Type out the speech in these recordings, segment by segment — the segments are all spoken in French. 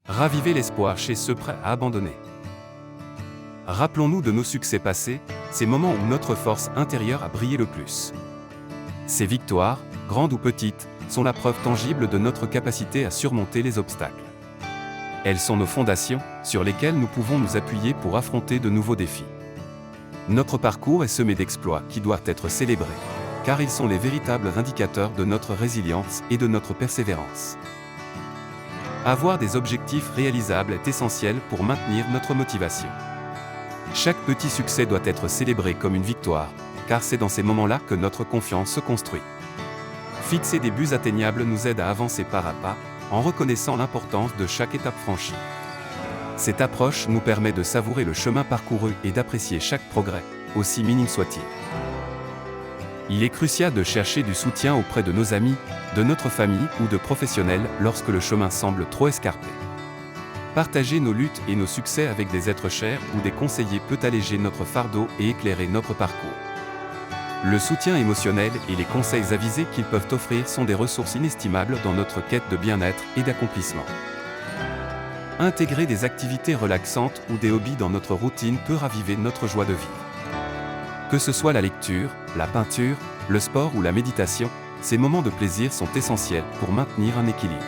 Ravivez l'espoir chez ceux prêts à abandonner. Rappelons-nous de nos succès passés, ces moments où notre force intérieure a brillé le plus. Ces victoires, grandes ou petites, sont la preuve tangible de notre capacité à surmonter les obstacles. Elles sont nos fondations, sur lesquelles nous pouvons nous appuyer pour affronter de nouveaux défis. Notre parcours est semé d'exploits qui doivent être célébrés, car ils sont les véritables indicateurs de notre résilience et de notre persévérance. Avoir des objectifs réalisables est essentiel pour maintenir notre motivation. Chaque petit succès doit être célébré comme une victoire, car c'est dans ces moments-là que notre confiance se construit. Fixer des buts atteignables nous aide à avancer pas à pas, en reconnaissant l'importance de chaque étape franchie. Cette approche nous permet de savourer le chemin parcouru et d'apprécier chaque progrès, aussi minime soit-il. Il est crucial de chercher du soutien auprès de nos amis, de notre famille ou de professionnels lorsque le chemin semble trop escarpé. Partager nos luttes et nos succès avec des êtres chers ou des conseillers peut alléger notre fardeau et éclairer notre parcours. Le soutien émotionnel et les conseils avisés qu'ils peuvent offrir sont des ressources inestimables dans notre quête de bien-être et d'accomplissement. Intégrer des activités relaxantes ou des hobbies dans notre routine peut raviver notre joie de vivre. Que ce soit la lecture, la peinture, le sport ou la méditation, ces moments de plaisir sont essentiels pour maintenir un équilibre.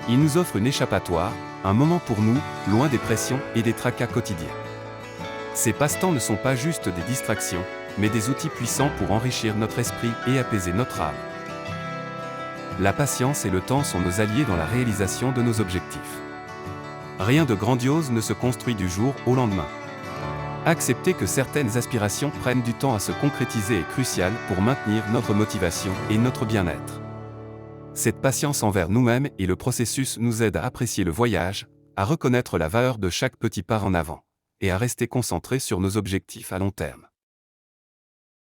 Ils nous offrent une échappatoire, un moment pour nous, loin des pressions et des tracas quotidiens. Ces passe-temps ne sont pas juste des distractions, mais des outils puissants pour enrichir notre esprit et apaiser notre âme. La patience et le temps sont nos alliés dans la réalisation de nos objectifs. Rien de grandiose ne se construit du jour au lendemain. Accepter que certaines aspirations prennent du temps à se concrétiser est crucial pour maintenir notre motivation et notre bien-être. Cette patience envers nous-mêmes et le processus nous aide à apprécier le voyage, à reconnaître la valeur de chaque petit pas en avant, et à rester concentrés sur nos objectifs à long terme.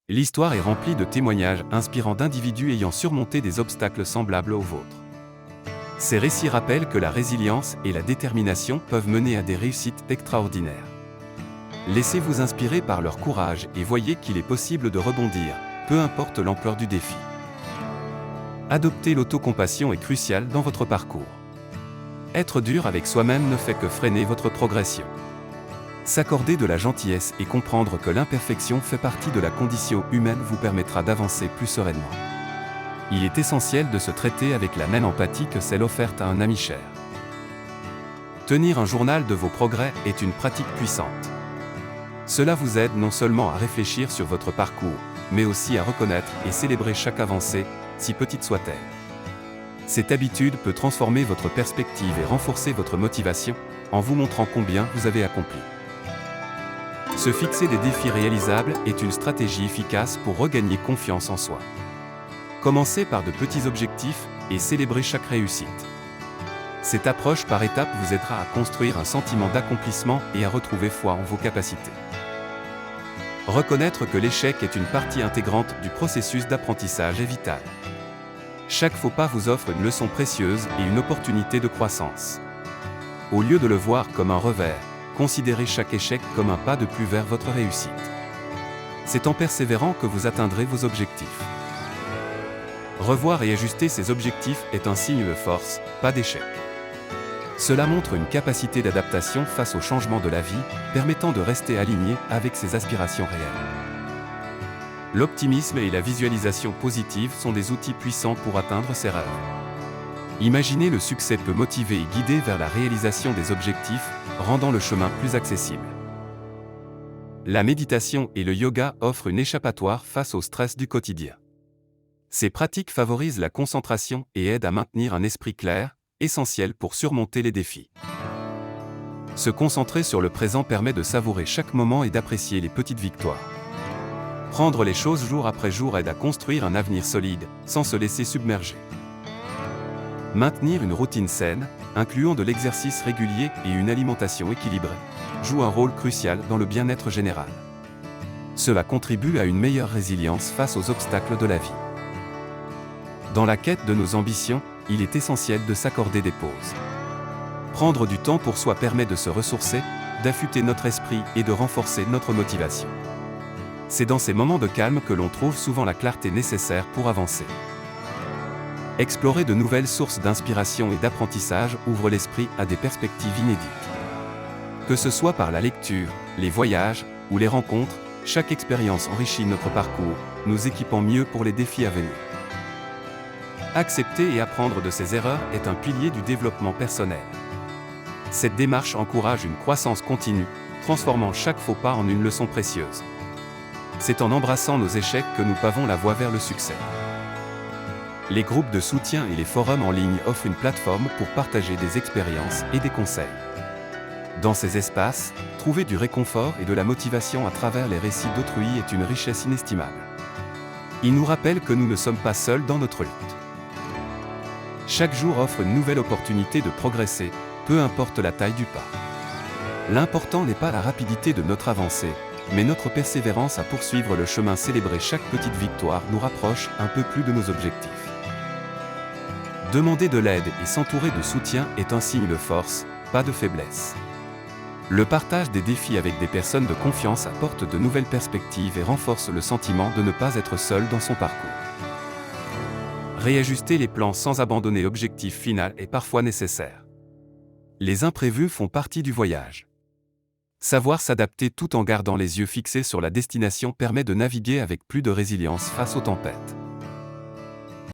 L'histoire est remplie de témoignages inspirants d'individus ayant surmonté des obstacles semblables aux vôtres. Ces récits rappellent que la résilience et la détermination peuvent mener à des réussites extraordinaires. Laissez-vous inspirer par leur courage et voyez qu'il est possible de rebondir, peu importe l'ampleur du défi. Adopter l'autocompassion est crucial dans votre parcours. Être dur avec soi-même ne fait que freiner votre progression. S'accorder de la gentillesse et comprendre que l'imperfection fait partie de la condition humaine vous permettra d'avancer plus sereinement. Il est essentiel de se traiter avec la même empathie que celle offerte à un ami cher. Tenir un journal de vos progrès est une pratique puissante. Cela vous aide non seulement à réfléchir sur votre parcours, mais aussi à reconnaître et célébrer chaque avancée, si petite soit-elle. Cette habitude peut transformer votre perspective et renforcer votre motivation, en vous montrant combien vous avez accompli. Se fixer des défis réalisables est une stratégie efficace pour regagner confiance en soi. Commencez par de petits objectifs et célébrez chaque réussite. Cette approche par étapes vous aidera à construire un sentiment d'accomplissement et à retrouver foi en vos capacités. Reconnaître que l'échec est une partie intégrante du processus d'apprentissage est vital. Chaque faux pas vous offre une leçon précieuse et une opportunité de croissance. Au lieu de le voir comme un revers, considérez chaque échec comme un pas de plus vers votre réussite. C'est en persévérant que vous atteindrez vos objectifs. Revoir et ajuster ces objectifs est un signe de force, pas d'échec. Cela montre une capacité d'adaptation face aux changements de la vie, permettant de rester aligné avec ses aspirations réelles. L'optimisme et la visualisation positive sont des outils puissants pour atteindre ses rêves. Imaginer le succès peut motiver et guider vers la réalisation des objectifs, rendant le chemin plus accessible. La méditation et le yoga offrent une échappatoire face au stress du quotidien. Ces pratiques favorisent la concentration et aident à maintenir un esprit clair, essentiel pour surmonter les défis. Se concentrer sur le présent permet de savourer chaque moment et d'apprécier les petites victoires. Prendre les choses jour après jour aide à construire un avenir solide, sans se laisser submerger. Maintenir une routine saine, incluant de l'exercice régulier et une alimentation équilibrée, joue un rôle crucial dans le bien-être général. Cela contribue à une meilleure résilience face aux obstacles de la vie. Dans la quête de nos ambitions, il est essentiel de s'accorder des pauses. Prendre du temps pour soi permet de se ressourcer, d'affûter notre esprit et de renforcer notre motivation. C'est dans ces moments de calme que l'on trouve souvent la clarté nécessaire pour avancer. Explorer de nouvelles sources d'inspiration et d'apprentissage ouvre l'esprit à des perspectives inédites. Que ce soit par la lecture, les voyages ou les rencontres, chaque expérience enrichit notre parcours, nous équipant mieux pour les défis à venir. Accepter et apprendre de ses erreurs est un pilier du développement personnel. Cette démarche encourage une croissance continue, transformant chaque faux pas en une leçon précieuse. C'est en embrassant nos échecs que nous pavons la voie vers le succès. Les groupes de soutien et les forums en ligne offrent une plateforme pour partager des expériences et des conseils. Dans ces espaces, trouver du réconfort et de la motivation à travers les récits d'autrui est une richesse inestimable. Ils nous rappellent que nous ne sommes pas seuls dans notre lutte. Chaque jour offre une nouvelle opportunité de progresser, peu importe la taille du pas. L'important n'est pas la rapidité de notre avancée, mais notre persévérance à poursuivre le chemin. Célébrer chaque petite victoire nous rapproche un peu plus de nos objectifs. Demander de l'aide et s'entourer de soutien est un signe de force, pas de faiblesse. Le partage des défis avec des personnes de confiance apporte de nouvelles perspectives et renforce le sentiment de ne pas être seul dans son parcours. Réajuster les plans sans abandonner l'objectif final est parfois nécessaire. Les imprévus font partie du voyage. Savoir s'adapter tout en gardant les yeux fixés sur la destination permet de naviguer avec plus de résilience face aux tempêtes.